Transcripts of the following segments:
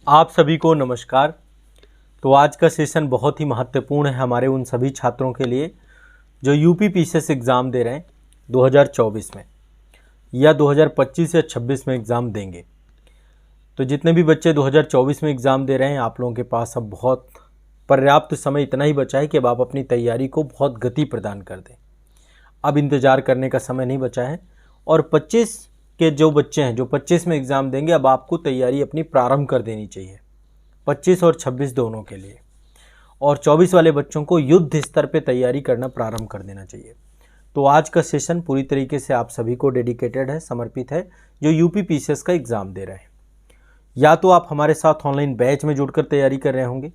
आप सभी को नमस्कार। तो आज का सेशन बहुत ही महत्वपूर्ण है हमारे उन सभी छात्रों के लिए जो यूपी पीसीएस एग्ज़ाम दे रहे हैं 2024 में या 2025 या 26 में एग्ज़ाम देंगे। तो जितने भी बच्चे 2024 में एग्ज़ाम दे रहे हैं, आप लोगों के पास अब बहुत पर्याप्त समय इतना ही बचा है कि अब आप अपनी तैयारी को बहुत गति प्रदान कर दें। अब इंतज़ार करने का समय नहीं बचा है। और 25 के जो बच्चे हैं जो 25 में एग्ज़ाम देंगे, अब आपको तैयारी अपनी प्रारंभ कर देनी चाहिए 25 और 26 दोनों के लिए। और 24 वाले बच्चों को युद्ध स्तर पे तैयारी करना प्रारंभ कर देना चाहिए। तो आज का सेशन पूरी तरीके से आप सभी को डेडिकेटेड है, समर्पित है, जो यूपी पीसीएस का एग्ज़ाम दे रहे हैं। या तो आप हमारे साथ ऑनलाइन बैच में जुड़कर तैयारी कर रहे होंगे,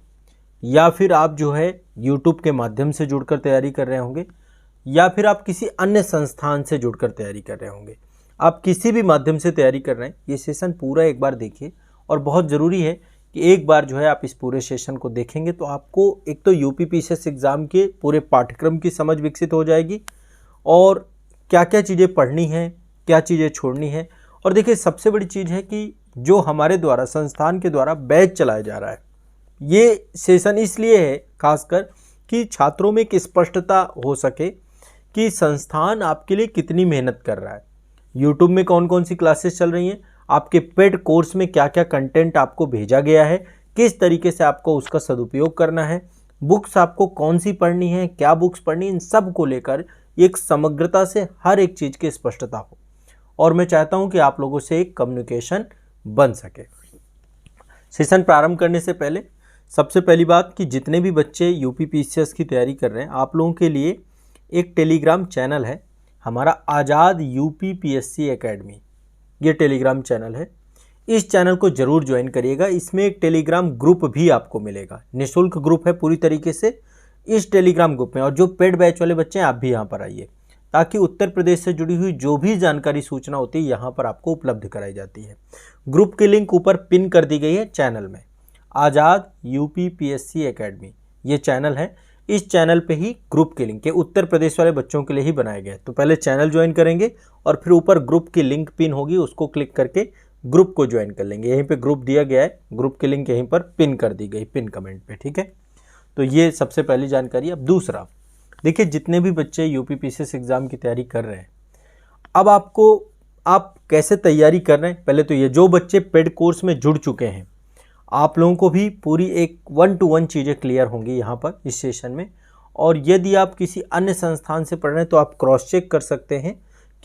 या फिर आप जो है यूट्यूब के माध्यम से जुड़कर तैयारी कर रहे होंगे, या फिर आप किसी अन्य संस्थान से जुड़कर तैयारी कर रहे होंगे। आप किसी भी माध्यम से तैयारी कर रहे हैं, ये सेशन पूरा एक बार देखिए। और बहुत ज़रूरी है कि एक बार जो है आप इस पूरे सेशन को देखेंगे तो आपको एक तो यूपी पीसीएस एग्ज़ाम के पूरे पाठ्यक्रम की समझ विकसित हो जाएगी, और क्या क्या चीज़ें पढ़नी हैं, क्या चीज़ें छोड़नी है। और देखिए, सबसे बड़ी चीज़ है कि जो हमारे द्वारा संस्थान के द्वारा बैच चलाया जा रहा है, ये सेशन इसलिए है खासकर कि छात्रों में एक स्पष्टता हो सके कि संस्थान आपके लिए कितनी मेहनत कर रहा है। यूट्यूब में कौन कौन सी क्लासेस चल रही हैं, आपके पेड कोर्स में क्या क्या कंटेंट आपको भेजा गया है, किस तरीके से आपको उसका सदुपयोग करना है, बुक्स आपको कौन सी पढ़नी है, क्या बुक्स पढ़नी, इन सब को लेकर एक समग्रता से हर एक चीज़ की स्पष्टता हो। और मैं चाहता हूं कि आप लोगों से एक कम्युनिकेशन बन सके। सेशन प्रारंभ करने से पहले सबसे पहली बात कि जितने भी बच्चे यूपी पीसीएस की तैयारी कर रहे हैं, आप लोगों के लिए एक टेलीग्राम चैनल है हमारा, आज़ाद यूपी पीएससी एकेडमी। ये टेलीग्राम चैनल है, इस चैनल को ज़रूर ज्वाइन करिएगा। इसमें एक टेलीग्राम ग्रुप भी आपको मिलेगा, निःशुल्क ग्रुप है पूरी तरीके से इस टेलीग्राम ग्रुप में। और जो पेड बैच वाले बच्चे हैं, आप भी यहाँ पर आइए, ताकि उत्तर प्रदेश से जुड़ी हुई जो भी जानकारी सूचना होती है यहाँ पर आपको उपलब्ध कराई जाती है। ग्रुप की लिंक ऊपर पिन कर दी गई है चैनल में, आज़ाद यूपी पीएससी एकेडमी ये चैनल है। इस चैनल पे ही ग्रुप की लिंक है, उत्तर प्रदेश वाले बच्चों के लिए ही बनाया गया है। तो पहले चैनल ज्वाइन करेंगे और फिर ऊपर ग्रुप की लिंक पिन होगी, उसको क्लिक करके ग्रुप को ज्वाइन कर लेंगे। यहीं पे ग्रुप दिया गया है, ग्रुप की लिंक यहीं पर पिन कर दी गई, पिन कमेंट पे, ठीक है। तो ये सबसे पहली जानकारी। अब दूसरा देखिए, जितने भी बच्चे यूपी पीसीएस एग्ज़ाम की तैयारी कर रहे हैं, अब आप कैसे तैयारी कर रहे हैं। पहले तो ये जो बच्चे पेड कोर्स में जुड़ चुके हैं, आप लोगों को भी पूरी एक 1-to-1 चीज़ें क्लियर होंगी यहाँ पर इस सेशन में। और यदि आप किसी अन्य संस्थान से पढ़ रहे हैं तो आप क्रॉस चेक कर सकते हैं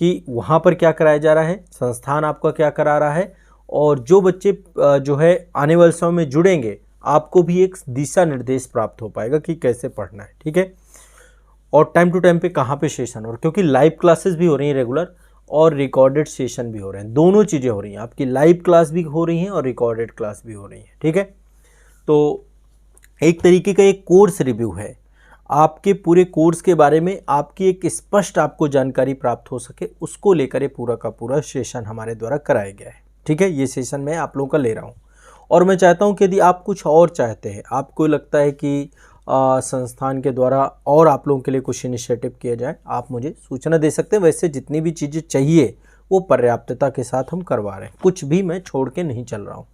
कि वहाँ पर क्या कराया जा रहा है, संस्थान आपका क्या करा रहा है। और जो बच्चे जो है आने वाले समय में जुड़ेंगे, आपको भी एक दिशा निर्देश प्राप्त हो पाएगा कि कैसे पढ़ना है, ठीक है। और टाइम टू टाइम पे कहाँ पे सेशन, और क्योंकि लाइव क्लासेस भी हो रही हैं रेगुलर, और रिकॉर्डेड सेशन भी हो रहे हैं, दोनों चीज़ें हो रही हैं। आपकी लाइव क्लास भी हो रही हैं और रिकॉर्डेड क्लास भी हो रही हैं, ठीक है। तो एक तरीके का एक कोर्स रिव्यू है, आपके पूरे कोर्स के बारे में आपकी एक स्पष्ट आपको जानकारी प्राप्त हो सके, उसको लेकर ये पूरा का पूरा सेशन हमारे द्वारा कराया गया है, ठीक है। ये सेशन मैं आप लोगों का ले रहा हूँ। और मैं चाहता हूँ कि यदि आप कुछ और चाहते हैं, आपको लगता है कि संस्थान के द्वारा और आप लोगों के लिए कुछ इनिशिएटिव किया जाए, आप मुझे सूचना दे सकते हैं। वैसे जितनी भी चीज़ें चाहिए वो पर्याप्तता के साथ हम करवा रहे हैं, कुछ भी मैं छोड़ के नहीं चल रहा हूँ।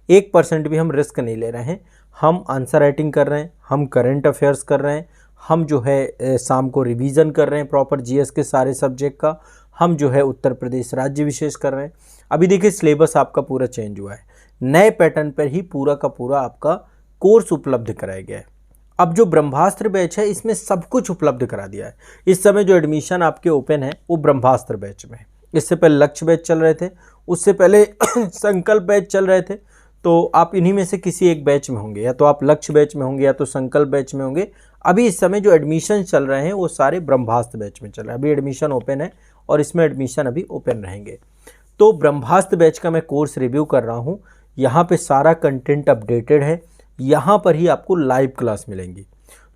1% भी हम रिस्क नहीं ले रहे हैं। हम आंसर राइटिंग कर रहे हैं, हम करेंट अफेयर्स कर रहे हैं, हम जो है शाम को रिवीजन कर रहे हैं प्रॉपर जीएस के सारे सब्जेक्ट का, हम जो है उत्तर प्रदेश राज्य विशेष कर रहे हैं। अभी देखिए, सिलेबस आपका पूरा चेंज हुआ है, नए पैटर्न पर ही पूरा का पूरा आपका कोर्स उपलब्ध कराया गया है। अब जो ब्रह्मास्त्र बैच है, इसमें सब कुछ उपलब्ध करा दिया है। इस समय जो एडमिशन आपके ओपन है वो ब्रह्मास्त्र बैच में है। इससे पहले लक्ष्य बैच चल रहे थे, उससे पहले संकल्प बैच चल रहे थे। तो आप इन्हीं में से किसी एक बैच में होंगे, या तो आप लक्ष्य बैच में होंगे या तो संकल्प बैच में होंगे। अभी इस समय जो एडमिशन चल रहे हैं वो सारे ब्रह्मास्त्र बैच में चल रहे हैं। अभी एडमिशन ओपन है और इसमें एडमिशन अभी ओपन रहेंगे। तो ब्रह्मास्त्र बैच का मैं कोर्स रिव्यू कर रहा हूँ, यहाँ पे सारा कंटेंट अपडेटेड है, यहाँ पर ही आपको लाइव क्लास मिलेंगी।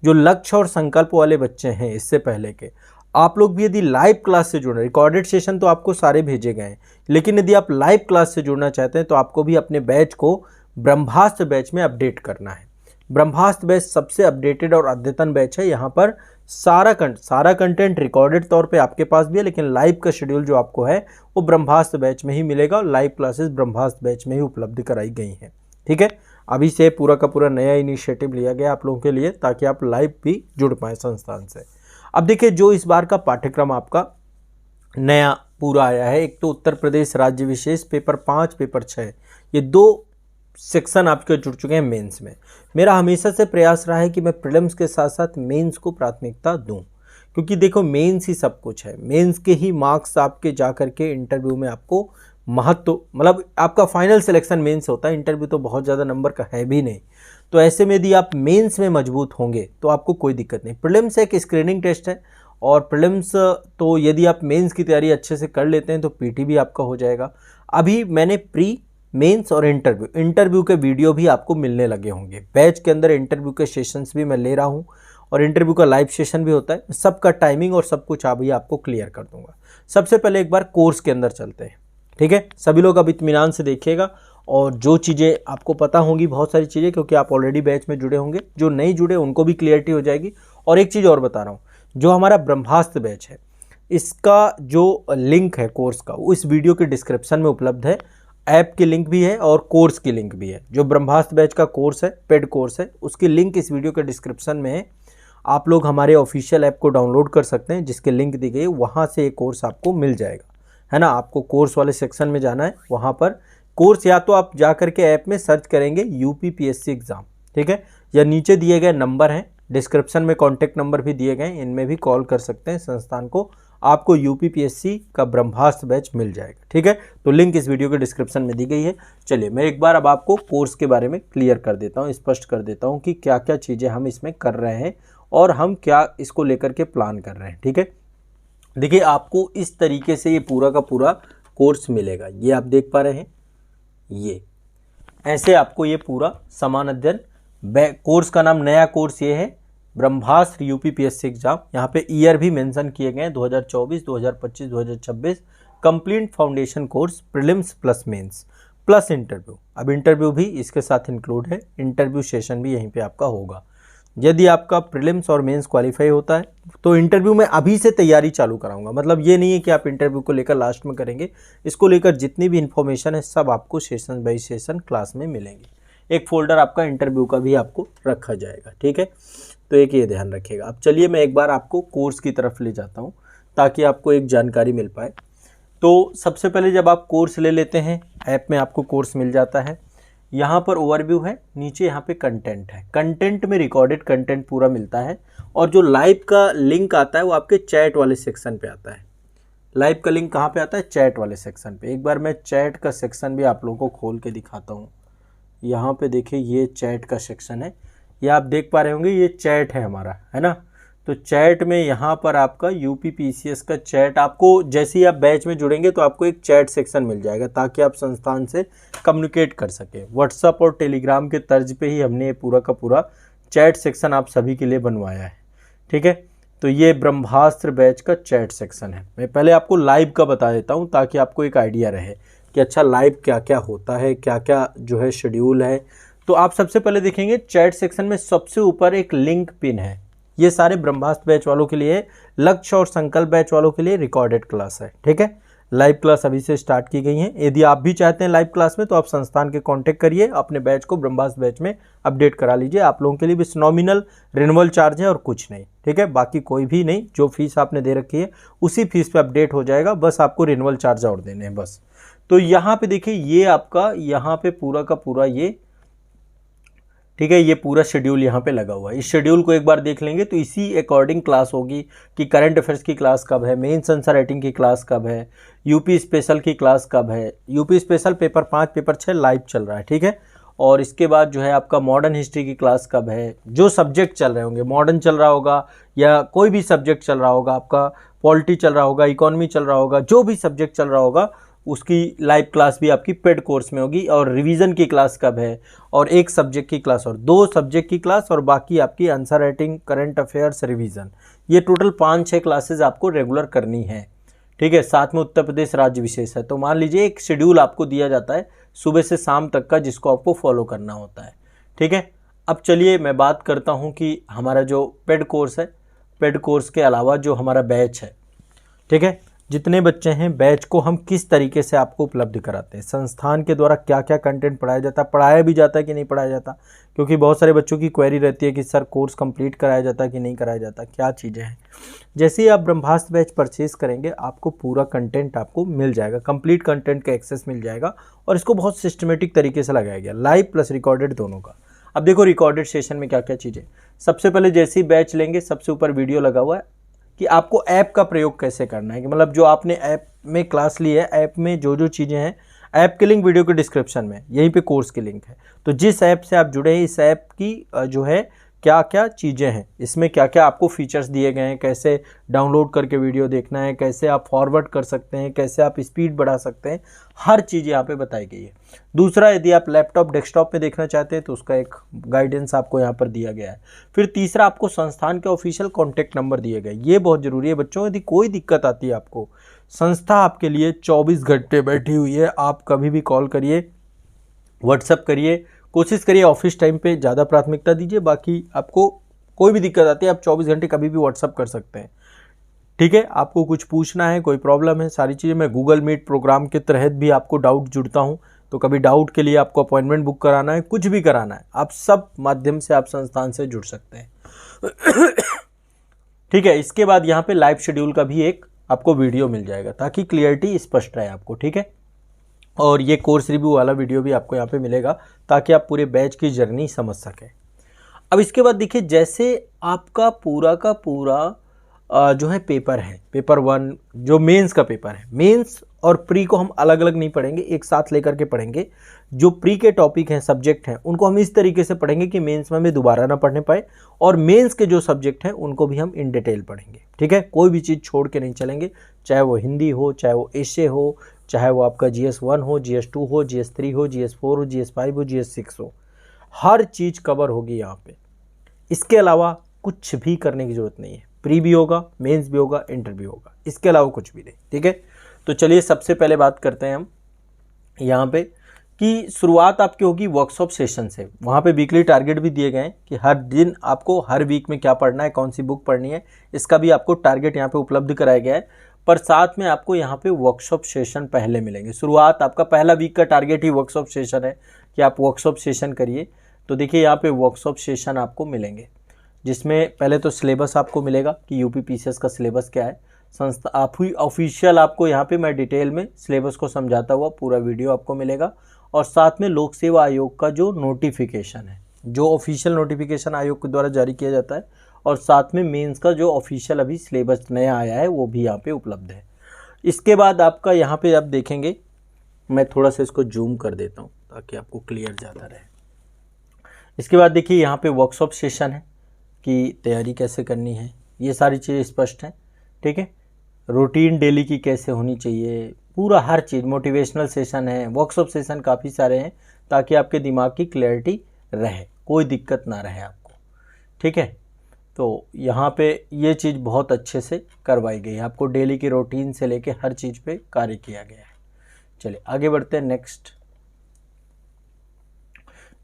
जो लक्ष्य और संकल्प वाले बच्चे हैं इससे पहले के, आप लोग भी यदि लाइव क्लास से जुड़े, रिकॉर्डेड सेशन तो आपको सारे भेजे गए हैं, लेकिन यदि आप लाइव क्लास से जुड़ना चाहते हैं तो आपको भी अपने बैच को ब्रह्मास्त्र बैच में अपडेट करना है। ब्रह्मास्त्र बैच सबसे अपडेटेड और अद्यतन बैच है। यहाँ पर सारा कंटेंट रिकॉर्डेड तौर पे आपके पास भी है, लेकिन लाइव का शेड्यूल जो आपको है वो ब्रह्मास्त्र बैच में ही मिलेगा, और लाइव क्लासेस ब्रह्मास्त्र बैच में ही उपलब्ध कराई गई हैं। ठीक है। अभी से पूरा का पूरा नया इनिशिएटिव लिया गया आप लोगों के लिए, ताकि आप लाइव भी जुड़ पाएँ संस्थान से। अब देखिए, जो इस बार का पाठ्यक्रम आपका नया पूरा आया है, एक तो उत्तर प्रदेश राज्य विशेष पेपर 5 पेपर 6, ये 2 सेक्शन आपके जुड़ चुके हैं मेंस में। मेरा हमेशा से प्रयास रहा है कि मैं प्रीलिम्स के साथ साथ मेंस को प्राथमिकता दूं, क्योंकि देखो मेंस ही सब कुछ है। मेंस के ही मार्क्स आपके जा करके इंटरव्यू में आपको महत्व, मतलब आपका फाइनल सिलेक्शन मेंस होता है, इंटरव्यू तो बहुत ज़्यादा नंबर का है भी नहीं। तो ऐसे में यदि आप मेंस में मजबूत होंगे तो आपको कोई दिक्कत नहीं। प्रीलिम्स एक स्क्रीनिंग टेस्ट है, और प्रीलिम्स तो यदि आप मेंस की तैयारी अच्छे से कर लेते हैं तो पीटी भी आपका हो जाएगा। अभी मैंने प्री, मेंस और इंटरव्यू के वीडियो भी आपको मिलने लगे होंगे। बैच के अंदर इंटरव्यू के सेशंस भी मैं ले रहा हूं, और इंटरव्यू का लाइव सेशन भी होता है। सबका टाइमिंग और सब कुछ अभी आपको क्लियर कर दूंगा। सबसे पहले एक बार कोर्स के अंदर चलते हैं, ठीक है। सभी लोग अब इत्मीनान से देखिएगा, और जो चीज़ें आपको पता होंगी, बहुत सारी चीज़ें, क्योंकि आप ऑलरेडी बैच में जुड़े होंगे, जो नहीं जुड़े उनको भी क्लियरिटी हो जाएगी। और एक चीज़ और बता रहा हूँ, जो हमारा ब्रह्मास्त्र बैच है, इसका जो लिंक है कोर्स का, वो इस वीडियो के डिस्क्रिप्शन में उपलब्ध है। ऐप की लिंक भी है और कोर्स की लिंक भी है। जो ब्रह्मास्त्र बैच का कोर्स है, पेड कोर्स है, उसकी लिंक इस वीडियो के डिस्क्रिप्शन में है। आप लोग हमारे ऑफिशियल ऐप को डाउनलोड कर सकते हैं, जिसके लिंक दी गई है, वहाँ से ये कोर्स आपको मिल जाएगा, है ना। आपको कोर्स वाले सेक्शन में जाना है, वहाँ पर कोर्स, या तो आप जा करके ऐप में सर्च करेंगे यूपीपीएससी एग्ज़ाम, ठीक है, या नीचे दिए गए नंबर हैं डिस्क्रिप्शन में, कॉन्टैक्ट नंबर भी दिए गए, इनमें भी कॉल कर सकते हैं संस्थान को, आपको यूपीपीएससी का ब्रह्मास्त्र बैच मिल जाएगा, ठीक है। तो लिंक इस वीडियो के डिस्क्रिप्शन में दी गई है। चलिए मैं एक बार अब आपको कोर्स के बारे में क्लियर कर देता हूँ, स्पष्ट कर देता हूँ कि क्या क्या चीज़ें हम इसमें कर रहे हैं और हम क्या इसको लेकर के प्लान कर रहे हैं, ठीक है। देखिए, आपको इस तरीके से ये पूरा का पूरा कोर्स मिलेगा। ये आप देख पा रहे हैं, ये ऐसे आपको ये पूरा समान अध्ययन कोर्स का नाम, नया कोर्स ये है ब्रह्मास्त्र यूपीपीएससी एग्जाम। यहाँ पे ईयर भी मेंशन किए गए हैं, 2024, 2025, 2026। Complete foundation course, prelims plus mains plus interview. अब इंटरव्यू भी इसके साथ इंक्लूड है, इंटरव्यू सेशन भी यहीं पे आपका होगा। यदि आपका प्रीलिम्स और मेंस क्वालिफाई होता है तो इंटरव्यू में अभी से तैयारी चालू कराऊंगा। मतलब ये नहीं है कि आप इंटरव्यू को लेकर लास्ट में करेंगे, इसको लेकर जितनी भी इन्फॉर्मेशन है सब आपको सेशन बाई सेशन क्लास में मिलेंगी। एक फोल्डर आपका इंटरव्यू का भी आपको रखा जाएगा, ठीक है। तो एक ये ध्यान रखिएगा। अब चलिए मैं एक बार आपको कोर्स की तरफ ले जाता हूँ, ताकि आपको एक जानकारी मिल पाए। तो सबसे पहले जब आप कोर्स ले लेते हैं, ऐप में आपको कोर्स मिल जाता है। यहाँ पर ओवरव्यू है, नीचे यहाँ पे कंटेंट है। कंटेंट में रिकॉर्डेड कंटेंट पूरा मिलता है, और जो लाइव का लिंक आता है वो आपके चैट वाले सेक्शन पे आता है। लाइव का लिंक कहाँ पे आता है? चैट वाले सेक्शन पे। एक बार मैं चैट का सेक्शन भी आप लोगों को खोल के दिखाता हूँ। यहाँ पे देखिए, ये चैट का सेक्शन है, ये आप देख पा रहे होंगे, ये चैट है हमारा, है ना। तो चैट में यहाँ पर आपका यूपीपीसीएस का चैट, आपको जैसे ही आप बैच में जुड़ेंगे तो आपको एक चैट सेक्शन मिल जाएगा, ताकि आप संस्थान से कम्युनिकेट कर सकें। व्हाट्सअप और टेलीग्राम के तर्ज पे ही हमने ये पूरा का पूरा चैट सेक्शन आप सभी के लिए बनवाया है, ठीक है। तो ये ब्रह्मास्त्र बैच का चैट सेक्शन है। मैं पहले आपको लाइव का बता देता हूँ, ताकि आपको एक आइडिया रहे कि अच्छा लाइव क्या क्या होता है, क्या क्या जो है शेड्यूल है। तो आप सबसे पहले देखेंगे चैट सेक्शन में सबसे ऊपर एक लिंक पिन है। ये सारे ब्रह्मास्त्र बैच वालों के लिए, लक्ष्य और संकल्प बैच वालों के लिए रिकॉर्डेड क्लास है, ठीक है। लाइव क्लास अभी से स्टार्ट की गई हैं। यदि आप भी चाहते हैं लाइव क्लास में, तो आप संस्थान के कांटेक्ट करिए, अपने बैच को ब्रह्मास्त्र बैच में अपडेट करा लीजिए। आप लोगों के लिए बस नॉमिनल रिन्यूअल चार्ज है और कुछ नहीं, ठीक है। बाकी कोई भी नहीं, जो फीस आपने दे रखी है उसी फीस पे अपडेट हो जाएगा, बस आपको रिन्यूअल चार्ज और देने हैं बस। तो यहाँ पे देखिए, ये आपका यहाँ पे पूरा का पूरा ये, ठीक है, ये पूरा शेड्यूल यहाँ पे लगा हुआ है। इस शेड्यूल को एक बार देख लेंगे तो इसी अकॉर्डिंग क्लास होगी कि करंट अफेयर्स की क्लास कब है, मेंस आंसर राइटिंग की क्लास कब है, यूपी स्पेशल की क्लास कब है। UP special paper 5 paper 6 live चल रहा है, ठीक है। और इसके बाद जो है आपका मॉडर्न हिस्ट्री की क्लास कब है, जो सब्जेक्ट चल रहे होंगे, मॉडर्न चल रहा होगा या कोई भी सब्जेक्ट चल रहा होगा, आपका पॉलिटी चल रहा होगा, इकोनॉमी चल रहा होगा, जो भी सब्जेक्ट चल रहा होगा उसकी लाइव क्लास भी आपकी पेड कोर्स में होगी। और रिवीजन की क्लास कब है, और एक सब्जेक्ट की क्लास और 2 सब्जेक्ट की क्लास, और बाकी आपकी answer writing, current affairs, revision, ये टोटल 5-6 क्लासेज आपको रेगुलर करनी है, ठीक है। साथ में उत्तर प्रदेश राज्य विशेष है। तो मान लीजिए एक शेड्यूल आपको दिया जाता है सुबह से शाम तक का, जिसको आपको फॉलो करना होता है, ठीक है। अब चलिए मैं बात करता हूँ कि हमारा जो पेड कोर्स है, पेड कोर्स के अलावा जो हमारा बैच है, ठीक है, जितने बच्चे हैं बैच को हम किस तरीके से आपको उपलब्ध कराते हैं, संस्थान के द्वारा क्या क्या कंटेंट पढ़ाया जाता है, पढ़ाया भी जाता है कि नहीं पढ़ाया जाता, क्योंकि बहुत सारे बच्चों की क्वेरी रहती है कि सर कोर्स कंप्लीट कराया जाता है कि नहीं कराया जाता, क्या चीज़ें हैं। जैसे ही आप ब्रह्मास्त्र बैच परचेज करेंगे आपको पूरा कंटेंट आपको मिल जाएगा, कंप्लीट कंटेंट का एक्सेस मिल जाएगा और इसको बहुत सिस्टमेटिक तरीके से लगाया गया, लाइव प्लस रिकॉर्डेड दोनों का। अब देखो रिकॉर्डेड सेशन में क्या क्या चीज़ें, सबसे पहले जैसे ही बैच लेंगे सबसे ऊपर वीडियो लगा हुआ है कि आपको ऐप का प्रयोग कैसे करना है, कि मतलब जो आपने ऐप में क्लास ली है, ऐप में जो जो चीज़ें हैं, ऐप की लिंक वीडियो के डिस्क्रिप्शन में, यहीं पे कोर्स की लिंक है। तो जिस ऐप से आप जुड़े हैं इस ऐप की जो है क्या क्या चीज़ें हैं, इसमें क्या क्या आपको फीचर्स दिए गए हैं, कैसे डाउनलोड करके वीडियो देखना है, कैसे आप फॉरवर्ड कर सकते हैं, कैसे आप स्पीड बढ़ा सकते हैं, हर चीज़ यहाँ पे बताई गई है। दूसरा, यदि आप लैपटॉप डेस्कटॉप पे देखना चाहते हैं तो उसका एक गाइडेंस आपको यहाँ पर दिया गया है। फिर तीसरा, आपको संस्थान के ऑफिशियल कॉन्टैक्ट नंबर दिए गए, ये बहुत ज़रूरी है बच्चों। यदि कोई दिक्कत आती है आपको, संस्था आपके लिए 24 घंटे बैठी हुई है, आप कभी भी कॉल करिए, व्हाट्सएप करिए, कोशिश करिए ऑफिस टाइम पे ज़्यादा प्राथमिकता दीजिए, बाकी आपको कोई भी दिक्कत आती है आप 24 घंटे कभी भी व्हाट्सएप कर सकते हैं, ठीक है। आपको कुछ पूछना है, कोई प्रॉब्लम है, सारी चीज़ें, मैं गूगल मीट प्रोग्राम के तहत भी आपको डाउट जुड़ता हूँ, तो कभी डाउट के लिए आपको अपॉइंटमेंट बुक कराना है, कुछ भी कराना है, आप सब माध्यम से आप संस्थान से जुड़ सकते हैं, ठीक है। इसके बाद यहाँ पे लाइव शेड्यूल का भी एक आपको वीडियो मिल जाएगा ताकि क्लियरिटी स्पष्ट रहे आपको, ठीक है। और ये कोर्स रिव्यू वाला वीडियो भी आपको यहाँ पे मिलेगा ताकि आप पूरे बैच की जर्नी समझ सकें। अब इसके बाद देखिए, जैसे आपका पूरा का पूरा जो है पेपर है, पेपर 1 जो मेंस का पेपर है, मेंस और प्री को हम अलग अलग नहीं पढ़ेंगे, एक साथ लेकर के पढ़ेंगे। जो प्री के टॉपिक हैं, सब्जेक्ट हैं, उनको हम इस तरीके से पढ़ेंगे कि मेंस में हमें दोबारा ना पढ़ने पाए, और मेंस के जो सब्जेक्ट हैं उनको भी हम इन डिटेल पढ़ेंगे, ठीक है। कोई भी चीज़ छोड़ के नहीं चलेंगे, चाहे वो हिंदी हो, चाहे वो एशे हो, चाहे वो आपका GS1 हो, GS2 हो, GS3 हो, GS4 हो, GS5 हो, GS6 हो, हर चीज़ कवर होगी यहाँ पे। इसके अलावा कुछ भी करने की ज़रूरत नहीं है, प्री भी होगा, मेंस भी होगा, इंटर भी होगा, इसके अलावा कुछ भी नहीं, ठीक है। तो चलिए सबसे पहले बात करते हैं हम यहाँ पे कि शुरुआत आपकी होगी वर्कशॉप सेशन से। वहाँ पे वीकली टारगेट भी दिए गए हैं कि हर दिन आपको हर वीक में क्या पढ़ना है, कौन सी बुक पढ़नी है, इसका भी आपको टारगेट यहाँ पे उपलब्ध कराया गया है। पर साथ में आपको यहाँ पे वर्कशॉप सेशन पहले मिलेंगे। शुरुआत आपका पहला वीक का टारगेट ही वर्कशॉप सेशन है कि आप वर्कशॉप सेशन करिए। तो देखिए यहाँ पे वर्कशॉप सेशन आपको मिलेंगे, जिसमें पहले तो सिलेबस आपको मिलेगा कि UPPCS का सिलेबस क्या है। संस्था आप ही ऑफिशियल, आपको यहाँ पे मैं डिटेल में सिलेबस को समझाता हुआ पूरा वीडियो आपको मिलेगा, और साथ में लोक सेवा आयोग का जो नोटिफिकेशन है, जो ऑफिशियल नोटिफिकेशन आयोग के द्वारा जारी किया जाता है, और साथ में मेंस का जो ऑफिशियल अभी सिलेबस नया आया है वो भी यहाँ पे उपलब्ध है। इसके बाद आपका यहाँ पे आप देखेंगे, मैं थोड़ा सा इसको जूम कर देता हूँ ताकि आपको क्लियर ज़्यादा रहे। इसके बाद देखिए यहाँ पे वर्कशॉप सेशन है कि तैयारी कैसे करनी है, ये सारी चीज़ें स्पष्ट हैं, ठीक है। रूटीन डेली की कैसे होनी चाहिए, पूरा हर चीज़, मोटिवेशनल सेशन है, वर्कशॉप सेशन काफ़ी सारे हैं ताकि आपके दिमाग की क्लैरिटी रहे, कोई दिक्कत ना रहे आपको, ठीक है। तो यहाँ पे ये चीज़ बहुत अच्छे से करवाई गई है, आपको डेली की रूटीन से लेके हर चीज़ पे कार्य किया गया है। चलिए आगे बढ़ते हैं नेक्स्ट।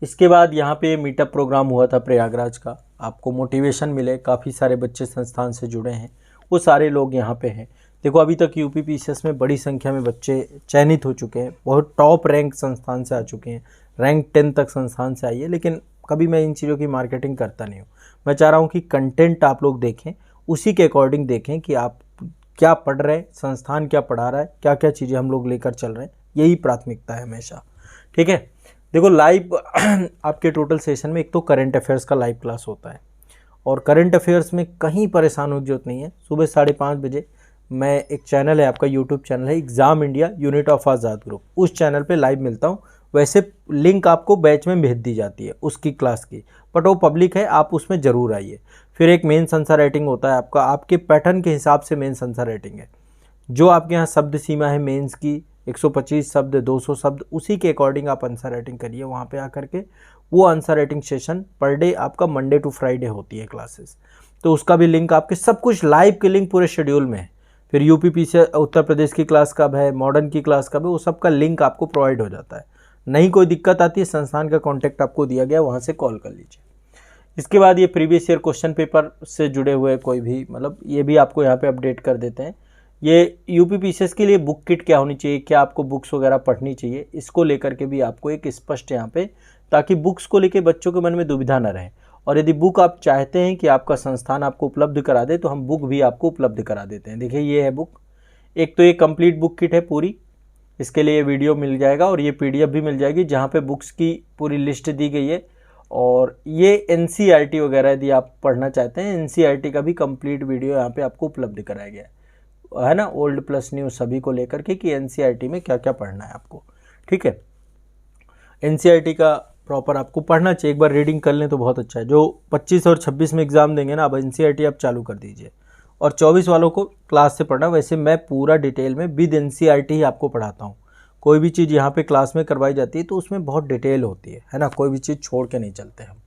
इसके बाद यहाँ पे मीटअप प्रोग्राम हुआ था प्रयागराज का, आपको मोटिवेशन मिले, काफ़ी सारे बच्चे संस्थान से जुड़े हैं, वो सारे लोग यहाँ पे हैं। देखो अभी तक UPPCS में बड़ी संख्या में बच्चे चयनित हो चुके हैं, बहुत टॉप रैंक संस्थान से आ चुके हैं, रैंक 10 तक संस्थान से आई है, लेकिन कभी मैं इन चीज़ों की मार्केटिंग करता नहीं हूँ। मैं चाह रहा हूँ कि कंटेंट आप लोग देखें, उसी के अकॉर्डिंग देखें कि आप क्या पढ़ रहे हैं, संस्थान क्या पढ़ा रहा है, क्या क्या चीज़ें हम लोग लेकर चल रहे हैं, यही प्राथमिकता है हमेशा, ठीक है। देखो लाइव आपके टोटल सेशन में एक तो करंट अफेयर्स का लाइव क्लास होता है, और करंट अफेयर्स में कहीं परेशान होने की जरूरत नहीं है। सुबह 5:30 बजे मैं एक चैनल है आपका, यूट्यूब चैनल है exam India unit of Azad group, उस चैनल पे लाइव मिलता हूँ। वैसे लिंक आपको बैच में भेज दी जाती है उसकी क्लास की, बट वो पब्लिक है, आप उसमें ज़रूर आइए। फिर एक मेंस आंसर राइटिंग होता है आपका, आपके पैटर्न के हिसाब से मेंस आंसर राइटिंग है, जो आपके यहाँ शब्द सीमा है मेंस की 125 शब्द, 200 शब्द, उसी के अकॉर्डिंग आप आंसर राइटिंग करिए वहाँ पे आकर के। वो answer writing session per day आपका मंडे टू फ्राइडे होती है क्लासेस, तो उसका भी लिंक आपके, सब कुछ लाइव के लिंक पूरे शेड्यूल में है। फिर UPPCS उत्तर प्रदेश की क्लास कब है, मॉडर्न की क्लास कब है, वो सब का लिंक आपको प्रोवाइड हो जाता है। नहीं कोई दिक्कत आती है, संस्थान का कॉन्टैक्ट आपको दिया गया, वहाँ से कॉल कर लीजिए। इसके बाद ये प्रीवियस ईयर क्वेश्चन पेपर से जुड़े हुए कोई भी, मतलब ये भी आपको यहाँ पे अपडेट कर देते हैं। ये यूपी पीसीएस के लिए बुक किट क्या होनी चाहिए, क्या आपको बुक्स वगैरह पढ़नी चाहिए, इसको लेकर के भी आपको एक स्पष्ट यहाँ पे, ताकि बुक्स को लेके बच्चों के मन में दुविधा न रहे। और यदि बुक आप चाहते हैं कि आपका संस्थान आपको उपलब्ध करा दे तो हम बुक भी आपको उपलब्ध करा देते हैं। देखिए ये है बुक, एक तो ये कंप्लीट बुक किट है पूरी, इसके लिए वीडियो मिल जाएगा और ये पीडीएफ भी मिल जाएगी जहाँ पे बुक्स की पूरी लिस्ट दी गई है। और ये एनसीईआरटी वगैरह यदि आप पढ़ना चाहते हैं, एनसीईआरटी का भी कंप्लीट वीडियो यहाँ पे आपको उपलब्ध कराया गया है ना, ओल्ड प्लस न्यू सभी को लेकर के कि एनसीईआरटी में क्या क्या पढ़ना है आपको। ठीक है, एनसीईआरटी का प्रॉपर आपको पढ़ना चाहिए, एक बार रीडिंग कर लें तो बहुत अच्छा है। जो 25 और 26 में एग्ज़ाम देंगे ना, अब एनसीईआरटी आप चालू कर दीजिए और 24 वालों को क्लास से पढ़ना। वैसे मैं पूरा डिटेल में विद एनसीईआरटी ही आपको पढ़ाता हूँ। कोई भी चीज़ यहाँ पे क्लास में करवाई जाती है तो उसमें बहुत डिटेल होती है ना, कोई भी चीज़ छोड़ के नहीं चलते हम।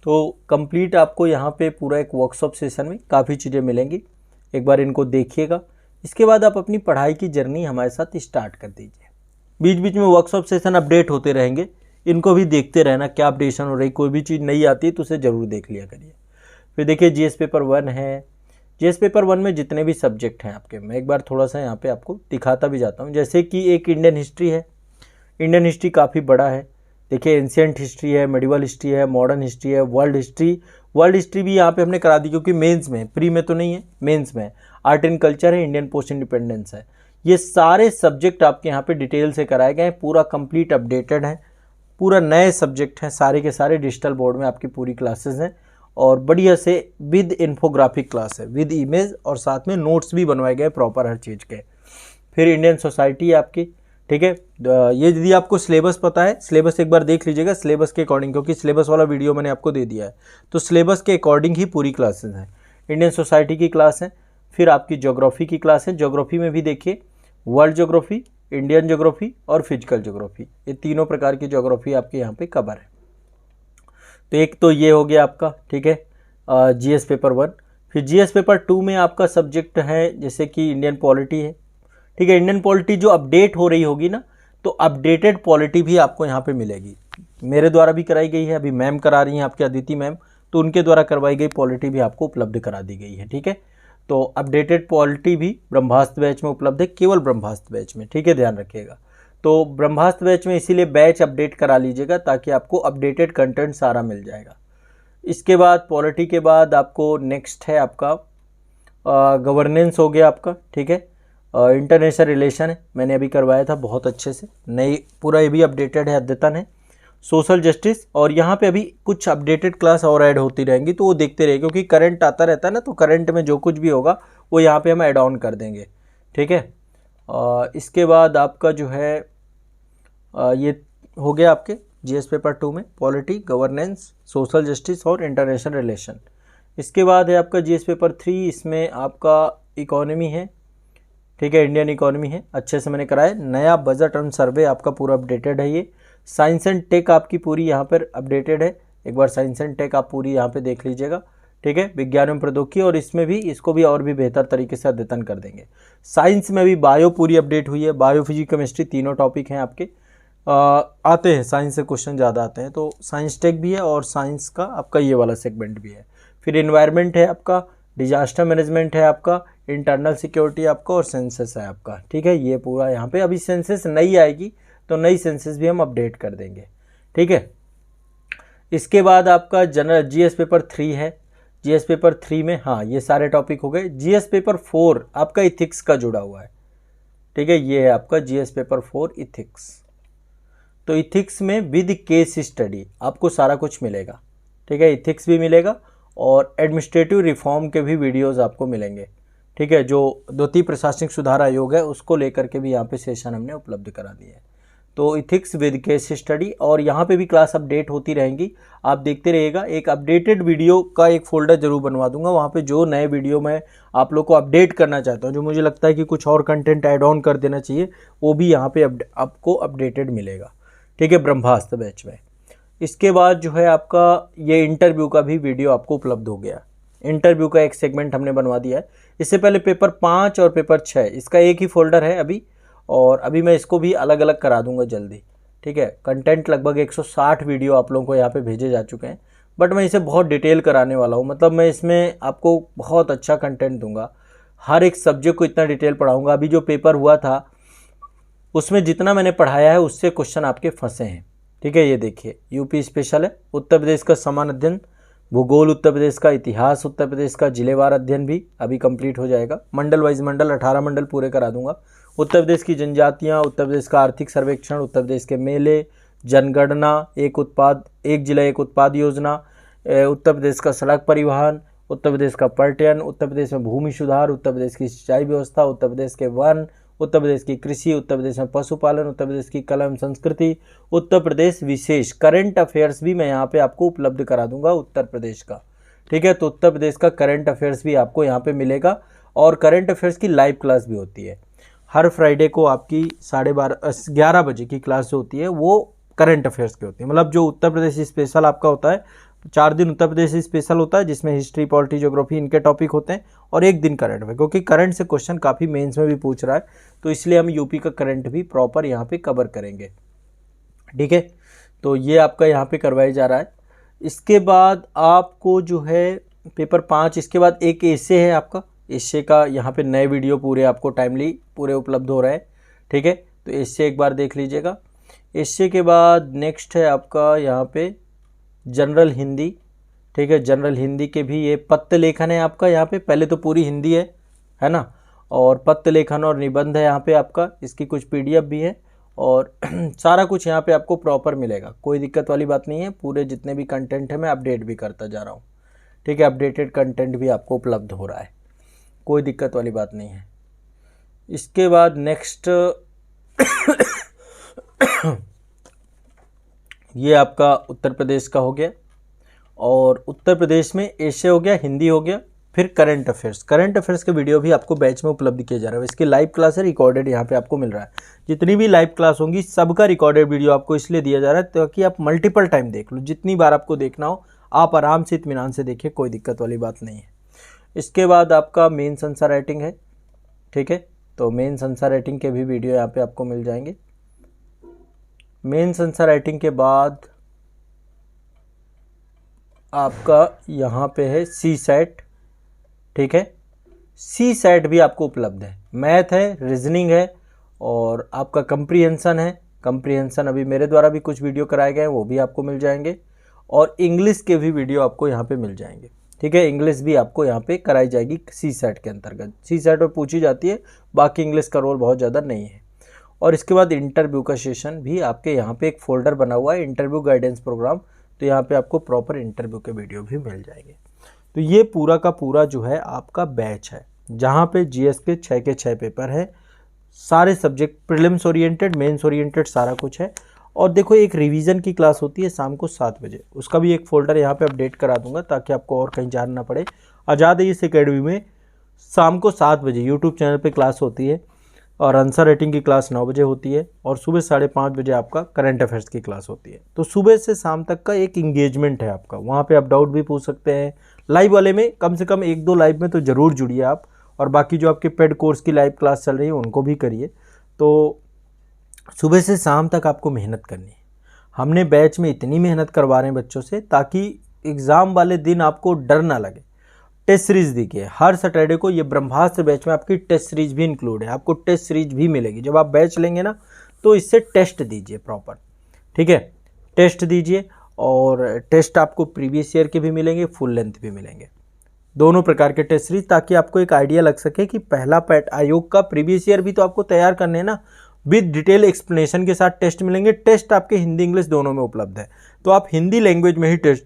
तो कंप्लीट आपको यहाँ पे पूरा एक वर्कशॉप सेशन में काफ़ी चीज़ें मिलेंगी, एक बार इनको देखिएगा। इसके बाद आप अपनी पढ़ाई की जर्नी हमारे साथ स्टार्ट कर दीजिए। बीच बीच में वर्कशॉप सेशन अपडेट होते रहेंगे, इनको भी देखते रहना क्या अपडेशन हो रही, कोई भी चीज़ नई आती है तो उसे ज़रूर देख लिया करिए। फिर देखिए जीएस पेपर 1 है, जीएस पेपर 1 में जितने भी सब्जेक्ट हैं आपके, मैं एक बार थोड़ा सा यहाँ पे आपको दिखाता भी जाता हूँ। जैसे कि एक इंडियन हिस्ट्री है, इंडियन हिस्ट्री काफ़ी बड़ा है। देखिए एंशिएंट हिस्ट्री है, मेडिवल हिस्ट्री है, मॉडर्न हिस्ट्री है, वर्ल्ड हिस्ट्री। वर्ल्ड हिस्ट्री भी यहाँ पे हमने करा दी क्योंकि मेंस में, प्री में तो नहीं है, मेंस में आर्ट एंड कल्चर है, इंडियन पोस्ट इंडिपेंडेंस है। ये सारे सब्जेक्ट आपके यहाँ पे डिटेल से कराए गए हैं, पूरा कंप्लीट अपडेटेड है, पूरा नए सब्जेक्ट हैं, सारे के सारे डिजिटल बोर्ड में आपकी पूरी क्लासेस हैं और बढ़िया से विद इन्फोग्राफिक क्लास है, विद इमेज और साथ में नोट्स भी बनवाए गए प्रॉपर हर चीज़ के। फिर इंडियन सोसाइटी है आपकी, ठीक है। ये यदि आपको सिलेबस पता है, सिलेबस एक बार देख लीजिएगा सिलेबस के अकॉर्डिंग, क्योंकि सिलेबस वाला वीडियो मैंने आपको दे दिया है, तो सिलेबस के अकॉर्डिंग ही पूरी क्लासेस हैं। इंडियन सोसाइटी की क्लास है, फिर आपकी ज्योग्राफी की क्लास है। ज्योग्राफी में भी देखिए वर्ल्ड ज्योग्राफी, इंडियन ज्योग्राफी और फिजिकल ज्योग्राफी, ये तीनों प्रकार की ज्योग्राफी आपके यहाँ पे कवर है। तो एक तो ये हो गया आपका, ठीक है, जीएस पेपर 1। फिर जीएस पेपर 2 में आपका सब्जेक्ट है जैसे कि इंडियन पॉलिटी है, ठीक है। इंडियन पॉलिटी जो अपडेट हो रही होगी ना, तो अपडेटेड पॉलिटी भी आपको यहाँ पे मिलेगी, मेरे द्वारा भी कराई गई है, अभी मैम करा रही हैं आपकी अदिति मैम, तो उनके द्वारा करवाई गई पॉलिटी भी आपको उपलब्ध करा दी गई है, ठीक है। तो अपडेटेड पॉलिटी भी ब्रह्मास्त्र बैच में उपलब्ध है, केवल ब्रह्मास्त्र बैच में, ठीक है, ध्यान रखिएगा। तो ब्रह्मास्त्र बैच में इसीलिए बैच अपडेट करा लीजिएगा ताकि आपको अपडेटेड कंटेंट सारा मिल जाएगा। इसके बाद पॉलिटी के बाद आपको नेक्स्ट है आपका गवर्नेंस हो गया आपका, ठीक है। इंटरनेशनल रिलेशन है, मैंने अभी करवाया था बहुत अच्छे से, नई पूरा ये भी अपडेटेड है, अद्यतन है। सोशल जस्टिस, और यहाँ पे अभी कुछ अपडेटेड क्लास और ऐड होती रहेंगी तो वो देखते रहिए, क्योंकि करंट आता रहता है ना, तो करंट में जो कुछ भी होगा वो यहाँ पे हम ऐड ऑन कर देंगे, ठीक है। इसके बाद आपका जो है ये हो गया आपके जीएस पेपर 2 में पॉलिटी, गवर्नेंस, सोशल जस्टिस और इंटरनेशनल रिलेशन। इसके बाद है आपका जीएस पेपर 3, इसमें आपका इकोनॉमी है, ठीक है, इंडियन इकोनॉमी है, अच्छे से मैंने कराया। नया बजट एंड सर्वे आपका पूरा अपडेटेड है। ये साइंस एंड टेक आपकी पूरी यहाँ पर अपडेटेड है, एक बार साइंस एंड टेक आप पूरी यहाँ पे देख लीजिएगा, ठीक है। विज्ञान एवं प्रौद्योगिकी, और इसमें भी इसको भी और भी बेहतर तरीके से अद्यतन कर देंगे। साइंस में भी बायो पूरी अपडेट हुई है, बायो फिजिक्स केमिस्ट्री तीनों टॉपिक हैं आपके, आते हैं साइंस से क्वेश्चन ज़्यादा आते हैं, तो साइंस टेक भी है और साइंस का आपका ये वाला सेगमेंट भी है। फिर एनवायरनमेंट है आपका, डिजास्टर मैनेजमेंट है आपका, इंटरनल सिक्योरिटी आपका और सेंसस है आपका, ठीक है। ये पूरा यहाँ पे अभी सेंसस नई आएगी तो नई सेंसस भी हम अपडेट कर देंगे, ठीक है। इसके बाद आपका जनरल जीएस पेपर 3 है, जीएस पेपर 3 में हाँ ये सारे टॉपिक हो गए। जीएस पेपर 4 आपका इथिक्स का जुड़ा हुआ है, ठीक है, ये है आपका जीएस पेपर 4 इथिक्स। तो इथिक्स में विद केस स्टडी आपको सारा कुछ मिलेगा, ठीक है, इथिक्स भी मिलेगा और एडमिनिस्ट्रेटिव रिफॉर्म के भी वीडियोस आपको मिलेंगे, ठीक है। जो द्वितीय प्रशासनिक सुधार आयोग है उसको लेकर के भी यहाँ पे सेशन हमने उपलब्ध करा दिया है। तो इथिक्स विद केस स्टडी, और यहाँ पे भी क्लास अपडेट होती रहेंगी, आप देखते रहिएगा। एक अपडेटेड वीडियो का एक फोल्डर जरूर बनवा दूंगा, वहाँ पे जो नए वीडियो मैं आप लोग को अपडेट करना चाहता हूँ, जो मुझे लगता है कि कुछ और कंटेंट ऐड ऑन कर देना चाहिए, वो भी यहाँ पे आपको अपडेटेड मिलेगा, ठीक है, ब्रह्मास्त्र बैच में। इसके बाद जो है आपका ये इंटरव्यू का भी वीडियो आपको उपलब्ध हो गया, इंटरव्यू का एक सेगमेंट हमने बनवा दिया है। इससे पहले पेपर 5 और पेपर 6 इसका एक ही फोल्डर है अभी, और अभी मैं इसको भी अलग अलग करा दूंगा जल्दी, ठीक है। कंटेंट लगभग 160 वीडियो आप लोगों को यहाँ पे भेजे जा चुके हैं, बट मैं इसे बहुत डिटेल कराने वाला हूँ, मतलब मैं इसमें आपको बहुत अच्छा कंटेंट दूंगा, हर एक सब्जेक्ट को इतना डिटेल पढ़ाऊंगा। अभी जो पेपर हुआ था उसमें जितना मैंने पढ़ाया है उससे क्वेश्चन आपके फंसे हैं, ठीक है। ये देखिए यूपी स्पेशल है, उत्तर प्रदेश का समान अध्ययन, भूगोल उत्तर प्रदेश का, इतिहास उत्तर प्रदेश का, जिलेवार अध्ययन भी अभी कंप्लीट हो जाएगा, मंडल वाइज मंडल 18 मंडल पूरे करा दूंगा, उत्तर प्रदेश की जनजातियाँ, उत्तर प्रदेश का आर्थिक सर्वेक्षण, उत्तर प्रदेश के मेले, जनगणना, एक जिला एक उत्पाद योजना, उत्तर प्रदेश का सड़क परिवहन, उत्तर प्रदेश का पर्यटन, उत्तर प्रदेश में भूमि सुधार, उत्तर प्रदेश की सिंचाई व्यवस्था, उत्तर प्रदेश के वन, उत्तर प्रदेश की कृषि, उत्तर प्रदेश में पशुपालन, उत्तर प्रदेश की कला एवं संस्कृति, उत्तर प्रदेश विशेष करंट अफेयर्स भी मैं यहाँ पे आपको उपलब्ध करा दूंगा उत्तर प्रदेश का, ठीक है। तो उत्तर प्रदेश का करंट अफेयर्स भी आपको यहाँ पे मिलेगा और करंट अफेयर्स की लाइव क्लास भी होती है। हर फ्राइडे को आपकी 11:30 बजे की क्लास जो होती है वो करंट अफेयर्स की होती है। मतलब जो उत्तर प्रदेश स्पेशल आपका होता है, 4 दिन उत्तर प्रदेश स्पेशल होता है जिसमें हिस्ट्री, पॉलिटी, ज्योग्राफी इनके टॉपिक होते हैं, और एक दिन करंट में, क्योंकि करंट से क्वेश्चन काफ़ी मेंस में भी पूछ रहा है, तो इसलिए हम यूपी का करंट भी प्रॉपर यहाँ पे कवर करेंगे, ठीक है। तो ये आपका यहाँ पे करवाया जा रहा है। इसके बाद आपको जो है पेपर 5, इसके बाद एक एसे है आपका, एसे का यहाँ पे नए वीडियो पूरे आपको टाइमली पूरे उपलब्ध हो रहे हैं, ठीक है। तो एसे एक बार देख लीजिएगा। एसे के बाद नेक्स्ट है आपका यहाँ पे जनरल हिंदी, ठीक है। जनरल हिंदी के भी ये पत्र लेखन है आपका यहाँ पे, पहले तो पूरी हिंदी है ना, और पत्र लेखन और निबंध है यहाँ पे आपका, इसकी कुछ पीडीएफ भी है और सारा कुछ यहाँ पे आपको प्रॉपर मिलेगा, कोई दिक्कत वाली बात नहीं है। पूरे जितने भी कंटेंट है मैं अपडेट भी करता जा रहा हूँ, ठीक है। अपडेटेड कंटेंट भी आपको उपलब्ध हो रहा है, कोई दिक्कत वाली बात नहीं है। इसके बाद नेक्स्ट ये आपका उत्तर प्रदेश का हो गया, और उत्तर प्रदेश में एशिया हो गया, हिंदी हो गया, फिर करंट अफेयर्स। करंट अफेयर्स के वीडियो भी आपको बैच में उपलब्ध किया जा रहा है। इसकी लाइव क्लास है, रिकॉर्डेड यहाँ पे आपको मिल रहा है। जितनी भी लाइव क्लास होंगी सबका रिकॉर्डेड वीडियो आपको इसलिए दिया जा रहा है ताकि आप मल्टीपल टाइम देख लो, जितनी बार आपको देखना हो आप आराम से इत्मीनान से देखिए, कोई दिक्कत वाली बात नहीं है। इसके बाद आपका मेंस आंसर राइटिंग है, ठीक है। तो मेंस आंसर राइटिंग के भी वीडियो यहाँ पे आपको मिल जाएंगे। मेंस आंसर राइटिंग के बाद आपका यहाँ पे है सी सेट, ठीक है। सी सेट भी आपको उपलब्ध है, मैथ है, रीजनिंग है, और आपका कंप्रीहेंशन है। कंप्रीहेंशन अभी मेरे द्वारा भी कुछ वीडियो कराए गए हैं, वो भी आपको मिल जाएंगे, और इंग्लिश के भी वीडियो आपको यहाँ पे मिल जाएंगे, ठीक है। इंग्लिश भी आपको यहाँ पे कराई जाएगी सी सेट के अंतर्गत। सी सेट में पूछी जाती है, बाकी इंग्लिश का रोल बहुत ज़्यादा नहीं है। और इसके बाद इंटरव्यू का सेशन भी आपके यहाँ पे एक फोल्डर बना हुआ है, इंटरव्यू गाइडेंस प्रोग्राम, तो यहाँ पे आपको प्रॉपर इंटरव्यू के वीडियो भी मिल जाएंगे। तो ये पूरा का पूरा जो है आपका बैच है, जहाँ पे जीएस के 6 के 6 पेपर है, सारे subject prelims oriented, mains oriented, सारा कुछ है। और देखो एक रिवीजन की क्लास होती है शाम को 7 बजे, उसका भी एक फोल्डर यहाँ पे अपडेट करा दूंगा ताकि आपको और कहीं जाना ना पड़े। आज़ाद इस अकेडमी में शाम को 7 बजे यूट्यूब चैनल पे क्लास होती है, और आंसर राइटिंग की क्लास 9 बजे होती है, और सुबह 5:30 बजे आपका करंट अफेयर्स की क्लास होती है। तो सुबह से शाम तक का एक इंगेजमेंट है आपका, वहाँ पे आप डाउट भी पूछ सकते हैं। लाइव वाले में कम से कम 1-2 लाइव में तो ज़रूर जुड़िए आप, और बाकी जो आपके पेड कोर्स की लाइव क्लास चल रही है उनको भी करिए। तो सुबह से शाम तक आपको मेहनत करनी है। हमने बैच में इतनी मेहनत करवा रहे हैं बच्चों से ताकि एग्ज़ाम वाले दिन आपको डर ना लगे। टेस्ट सीरीज देखिए, हर सैटरडे को ये ब्रह्मास्त्र बैच में आपकी टेस्ट सीरीज भी इंक्लूड है, आपको टेस्ट सीरीज भी मिलेगी। जब आप बैच लेंगे ना तो इससे टेस्ट दीजिए प्रॉपर, ठीक है। टेस्ट दीजिए, और टेस्ट आपको प्रीवियस ईयर के भी मिलेंगे, फुल लेंथ भी मिलेंगे, दोनों प्रकार के टेस्ट सीरीज, ताकि आपको एक आइडिया लग सके कि पहला पैट आयोग का प्रीवियस ईयर भी तो आपको तैयार करने हैं ना, विद डिटेल एक्सप्लेनेशन के साथ टेस्ट मिलेंगे। टेस्ट आपके हिंदी इंग्लिश दोनों में उपलब्ध है, तो आप हिंदी लैंग्वेज में ही टेस्ट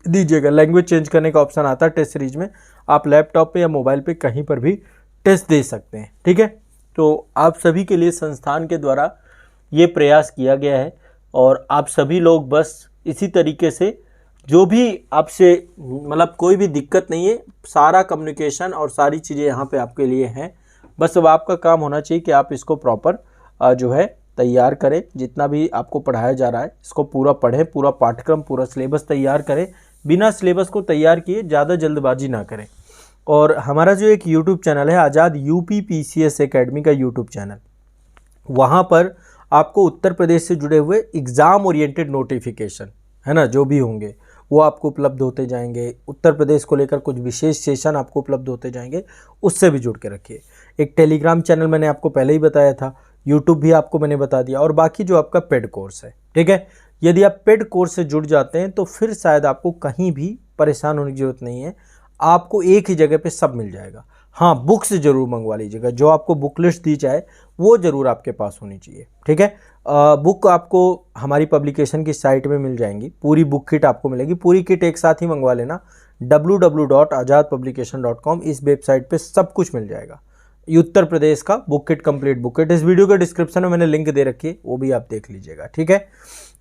दीजिएगा। लैंग्वेज चेंज करने का ऑप्शन आता है टेस्ट सीरीज में, आप लैपटॉप पे या मोबाइल पे कहीं पर भी टेस्ट दे सकते हैं, ठीक है। तो आप सभी के लिए संस्थान के द्वारा ये प्रयास किया गया है, और आप सभी लोग बस इसी तरीके से, जो भी आपसे मतलब कोई भी दिक्कत नहीं है, सारा कम्युनिकेशन और सारी चीज़ें यहाँ पे आपके लिए हैं। बस अब आपका काम होना चाहिए कि आप इसको प्रॉपर जो है तैयार करें। जितना भी आपको पढ़ाया जा रहा है इसको पूरा पढ़ें, पूरा पाठ्यक्रम, पूरा सिलेबस तैयार करें। बिना सिलेबस को तैयार किए ज़्यादा जल्दबाजी ना करें। और हमारा जो एक यूट्यूब चैनल है आज़ाद यूपी पीसीएस एकेडमी का यूट्यूब चैनल, वहाँ पर आपको उत्तर प्रदेश से जुड़े हुए एग्ज़ाम ओरिएंटेड नोटिफिकेशन है ना, जो भी होंगे वो आपको उपलब्ध होते जाएंगे। उत्तर प्रदेश को लेकर कुछ विशेष सेशन आपको उपलब्ध होते जाएंगे, उससे भी जुड़ के रखिए। एक टेलीग्राम चैनल मैंने आपको पहले ही बताया था, यूट्यूब भी आपको मैंने बता दिया, और बाकी जो आपका पेड कोर्स है, ठीक है। यदि आप पेड कोर्स से जुड़ जाते हैं तो फिर शायद आपको कहीं भी परेशान होने की जरूरत नहीं है, आपको एक ही जगह पे सब मिल जाएगा। हाँ, बुक्स जरूर मंगवा लीजिएगा, जो आपको बुक लिस्ट दी जाए वो जरूर आपके पास होनी चाहिए, ठीक है। बुक आपको हमारी पब्लिकेशन की साइट में मिल जाएंगी, पूरी बुक किट आपको मिलेगी। पूरी किट एक साथ ही मंगवा लेना, www.azadpublication.com, इस वेबसाइट पे सब कुछ मिल जाएगा। उत्तर प्रदेश का book kit, complete book kit, इस वीडियो के डिस्क्रिप्शन में मैंने लिंक दे रखी है, वो भी आप देख लीजिएगा, ठीक है।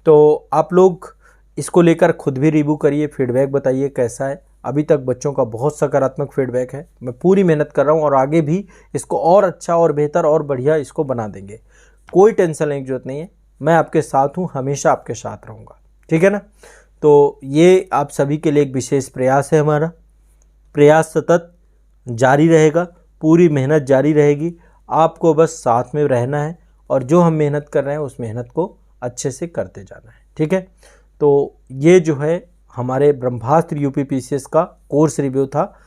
तो आप लोग इसको लेकर खुद भी रिव्यू करिए, फीडबैक बताइए कैसा है। अभी तक बच्चों का बहुत सकारात्मक फीडबैक है। मैं पूरी मेहनत कर रहा हूँ और आगे भी इसको और अच्छा और बेहतर और बढ़िया इसको बना देंगे। कोई टेंशन लेने की जरूरत नहीं है, मैं आपके साथ हूँ, हमेशा आपके साथ रहूँगा, ठीक है ना। तो ये आप सभी के लिए एक विशेष प्रयास है हमारा। प्रयास सतत जारी रहेगा, पूरी मेहनत जारी रहेगी, आपको बस साथ में रहना है और जो हम मेहनत कर रहे हैं उस मेहनत को अच्छे से करते जाना है, ठीक है। तो ये जो है हमारे ब्रह्मास्त्र यूपीपीसीएस का कोर्स रिव्यू था,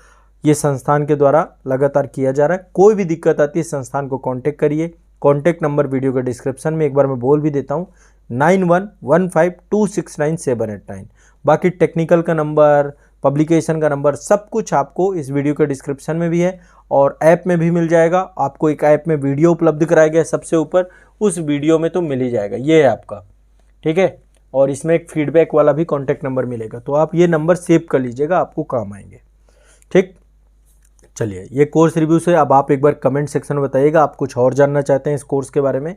ये संस्थान के द्वारा लगातार किया जा रहा है। कोई भी दिक्कत आती है संस्थान को कांटेक्ट करिए। कांटेक्ट नंबर वीडियो के डिस्क्रिप्शन में एक बार मैं बोल भी देता हूँ, 9115269789। बाकी टेक्निकल का नंबर, पब्लिकेशन का नंबर, सब कुछ आपको इस वीडियो के डिस्क्रिप्शन में भी है और ऐप में भी मिल जाएगा। आपको एक ऐप में वीडियो उपलब्ध कराया गया सबसे ऊपर, उस वीडियो में तो मिल ही जाएगा, ये है आपका, ठीक है। और इसमें एक फीडबैक वाला भी कॉन्टैक्ट नंबर मिलेगा, तो आप ये नंबर सेव कर लीजिएगा, आपको काम आएंगे, ठीक। चलिए, ये कोर्स रिव्यू से अब आप एक बार कमेंट सेक्शन में बताइएगा आप कुछ और जानना चाहते हैं इस कोर्स के बारे में,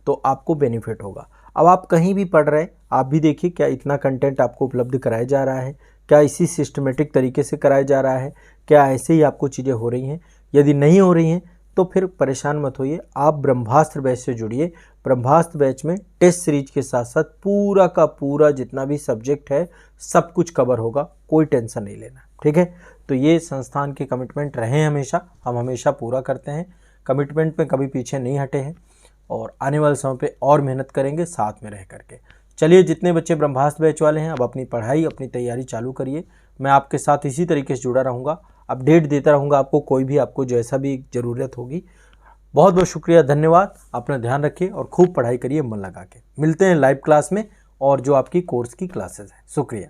तो आपको बेनिफिट होगा। अब आप कहीं भी पढ़ रहे हैं, आप भी देखिए क्या इतना कंटेंट आपको उपलब्ध कराया जा रहा है, क्या इसी सिस्टमेटिक तरीके से कराया जा रहा है, क्या ऐसे ही आपको चीज़ें हो रही हैं। यदि नहीं हो रही हैं तो फिर परेशान मत होइए, आप ब्रह्मास्त्र बैच से जुड़िए। ब्रह्मास्त्र बैच में टेस्ट सीरीज के साथ साथ पूरा का पूरा जितना भी सब्जेक्ट है सब कुछ कवर होगा, कोई टेंशन नहीं लेना, ठीक है। तो ये संस्थान के कमिटमेंट रहे हैं हमेशा, हम हमेशा पूरा करते हैं, कमिटमेंट में कभी पीछे नहीं हटे हैं और आने वाले समय पे और मेहनत करेंगे साथ में रह करके। चलिए, जितने बच्चे ब्रह्मास्त्र बैच वाले हैं अब अपनी पढ़ाई, अपनी तैयारी चालू करिए। मैं आपके साथ इसी तरीके से जुड़ा रहूँगा, अपडेट देता रहूँगा आपको, कोई भी आपको जैसा भी ज़रूरत होगी। बहुत बहुत शुक्रिया, धन्यवाद। अपना ध्यान रखिए और खूब पढ़ाई करिए मन लगा के। मिलते हैं लाइव क्लास में और जो आपकी कोर्स की क्लासेस हैं। शुक्रिया।